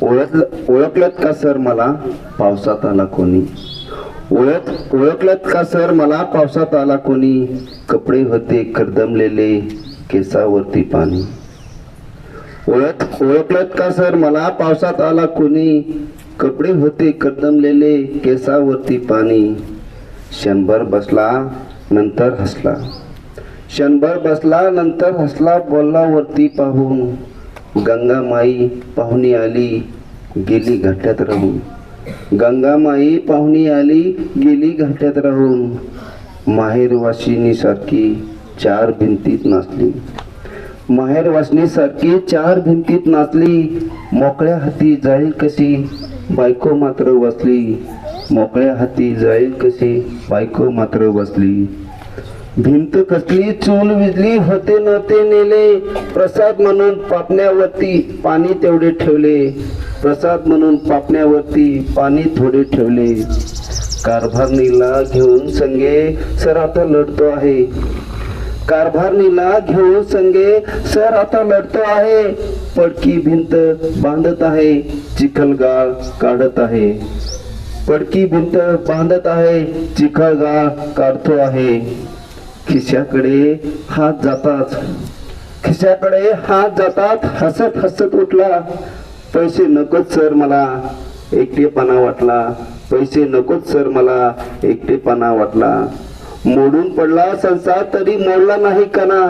ओळखलत का सर मला पावसात आला कोणी? ओळखलत का सर मला पावसात आला कोणी? कपडे होते कर्दमलेले, केसावरती पाणी. ओळखलत का सर मला पावसात आला कोणी? कपडे होते कर्दमलेले, केसावरती पाणी. क्षणभर बसला नंतर हसला, क्षणभर बसला नंतर हसला, बोलला वरती पाहून, गंगामाई पाहुणी आली गेली घाट्यात राहून. गंगामाई पाहुणी आली गेली घाट्यात राहून. माहेरवाशिनी सारखी चार भिंतीत नाचली, माहेरवाशिनी सारखी चार भिंतीत नाचली. मोकळ्या हाती जाईल कशी बायको मात्र बसली, मोकळ्या हाती जाईल कशी बायको मात्र बसली. भिंत कसली चूल विजली होते नव्हते नेले, प्रसाद म्हणून पापण्यावरती पाणी तेवढे ठेवले, प्रसाद म्हणून पापण्यावरती पाणी थोडे ठेवले. कारभारणीला घेऊन संगे सर आता लढतो आहे, कारभारणीला घेऊन संगे सर आता लढतो आहे. पडकी भिंत बांधत आहे, चिखलगाळ काढत आहे, पडकी भिंत बांधत आहे, चिखलगाळ काढतो आहे. खिशाकडे हात जातात, खिशाकडे हात जातात, हसत हसत उठला. पैसे नकोच सर मला एकटेपणा वाटला, पैसे नकोच सर मला एकटेपणा वाटला. मोडून पडला संसार तरी मोडला नाही कणा,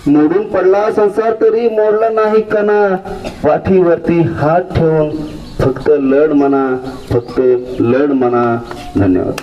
मोडून पडला संसार तरी मोडला नाही कणा. पाठीवरती हात ठेवून फक्त लढ म्हणा, फक्त लढ म्हणा. धन्यवाद.